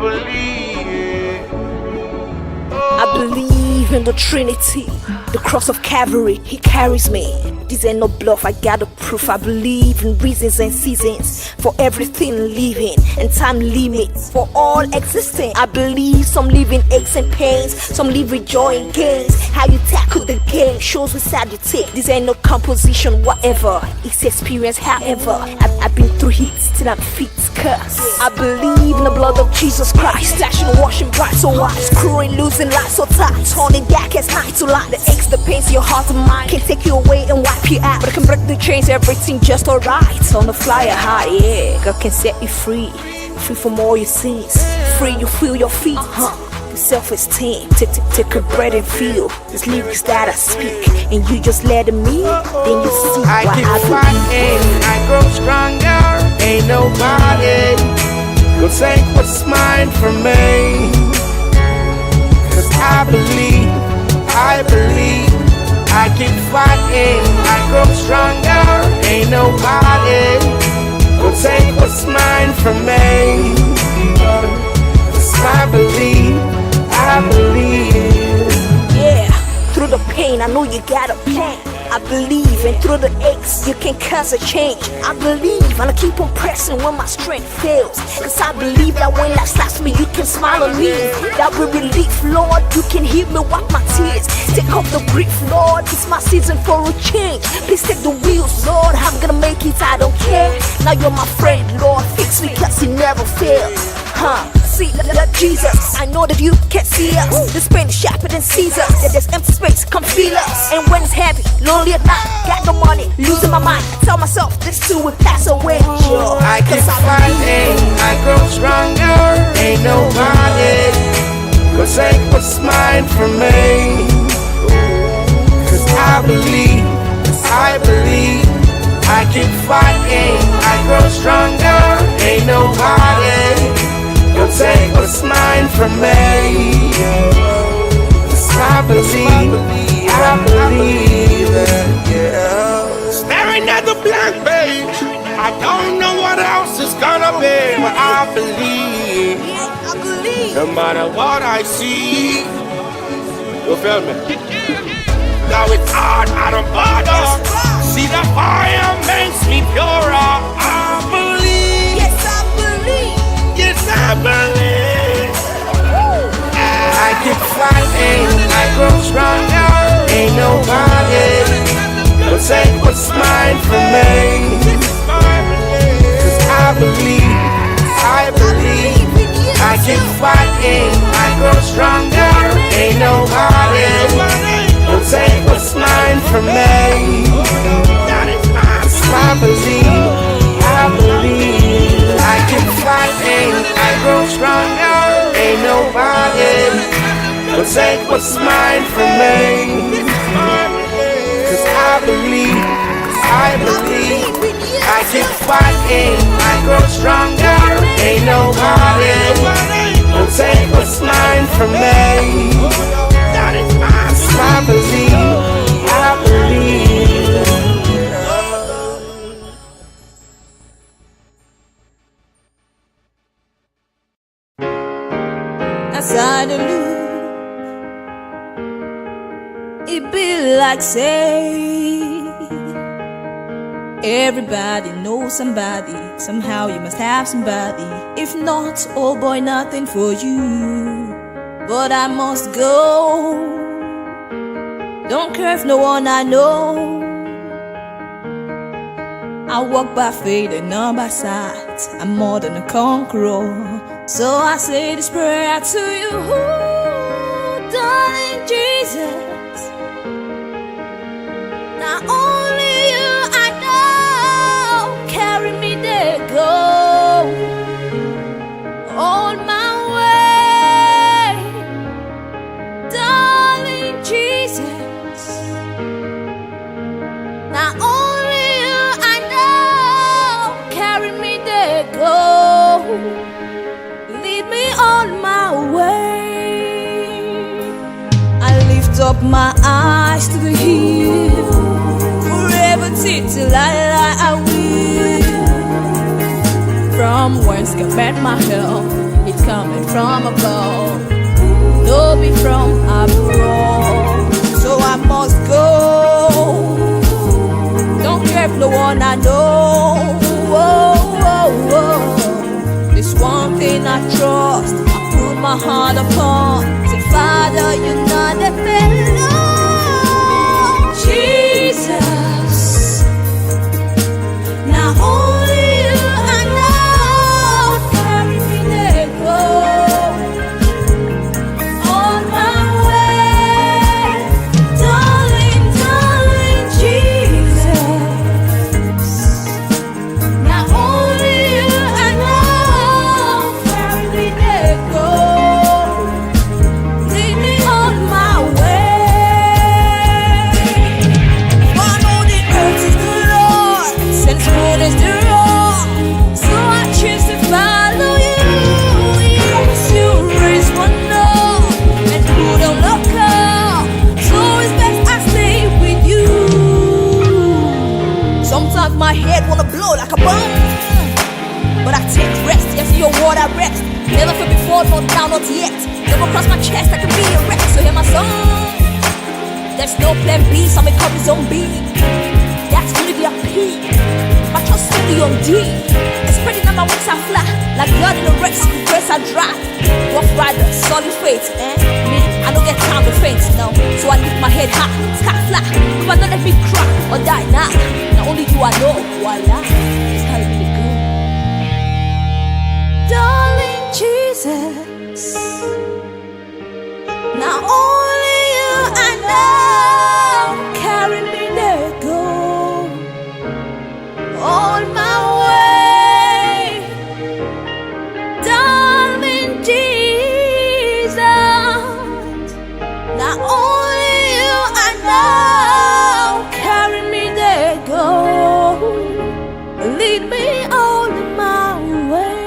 believe. I believe in the Trinity, the cross of Calvary, He carries me. This ain't no bluff, I got the proof. I believe in reasons and seasons for everything living, and time limits for all existing. I believe some live in aches and pains, some live with joy and gains. How you tackle the game shows which side you take. This ain't no composition, whatever, it's experience. However, I've been through hits till I'm fit cursed. I believe in the blood of Jesus Christ, stashing, washing bright so white, screwing, losing life so tight, turning dark as night to light. The aches, the pains, your heart and mind can take you away and wipe you out, but I can break the chains, everything just alright. On the flyer high, yeah, God can set you free, free from all your sins, free you feel your feet, your self-esteem. Take a breath and feel these lyrics that I speak, and you just let me, then you see I what keep I fighting, I grow stronger. Ain't nobody gonna take what's mine from me. 'Cause I believe, I keep fighting, I grow stronger. Ain't nobody gonna take what's mine from me. 'Cause I believe. Yeah, through the pain, I know you got a plan. I believe, and through the aches, you can cause a change. I believe, and I keep on pressing when my strength fails. 'Cause I believe that when life slaps me, you can smile on me. That will relief, Lord, you can heal me, wipe my tears. Take off the grief, Lord, it's my season for a change. Please take the wheels, Lord, I'm gonna make it, I don't care. Now you're my friend, Lord, fix me 'cause you never fail. See, Lord Jesus, I know that you can see us. This pain is sharper than Caesar. That there's empty space, come feel us. And when it's heavy, lonely at night, got no money, losing my mind, tell myself this too will pass away. I keep fighting, I grow stronger. Ain't nobody gonna take what's mine from me. 'Cause I believe, I keep fighting, I grow stronger. Ain't nobody gonna take what's mine from me. 'Cause I believe it, yeah. Staring at the blank page, I don't know what else it's gonna be, but I believe. No matter what I see, you feel me? Now it's hard, I don't bother. See the fire makes me purer. I believe. Yes, I believe. I keep fighting, I grow stronger. Ain't nobody gonna take what's mine from me. 'Cause I believe, I keep fighting, I grow stronger. Ain't nobody gonna take what's mine from me. 'Cause I believe, I keep fighting, I grow stronger. Ain't nobody gonna take what's mine from me. 'Cause I believe, I keep fighting, I grow stronger. Ain't nobody gonna take what's mine from me. 'Cause I believe. Suddenly, it be like say everybody knows somebody. Somehow you must have somebody. If not, oh boy, nothing for you. But I must go. Don't care if no one I know. I walk by faith and not by sight. I'm more than a conqueror. So I say this prayer to you, darling Jesus. Not only you I know, carry me there, go on my way, darling Jesus. Not only you I know, carry me there, go. Lead me on my way. I lift up my eyes to the hill, forever till I will. From whence cometh my help? It comes coming from above, no be from abroad. So I must go. Don't care if no one I know. This one thing I trust, I put my heart upon. Say, Father, you're not a fellow. Jesus, now only you I know. Carry me there, go on my way, darling, darling Jesus. Now only you I know. Carry me there, go, lead me on my way. One on the earth is the Lord, since moon is the Lord. So I choose to follow you. Yes, you raise one up and put on look up. So it's best I stay with you. Sometimes my head wanna blow like a bomb, but I take rest. Yes, your word I rest. Never feel before, not now, not yet. Never cross my chest, I can be a wreck. So hear my song. There's no plan B, so I call me zombie. That's gonna be a P. My trust only on D. And spreading on my wings I fly, like blood in a race, grace I drive. Rough rider, solid fate, me, I don't get time to faint, no. So I lift my head high, sky fly. If I don't let me cry or die now, not only do I know, voila, it's how you really go. Darling Jesus, now only you I know. Carry me there, go on my way, darling Jesus. Now only you I know. Carry me there, go, lead me on my way.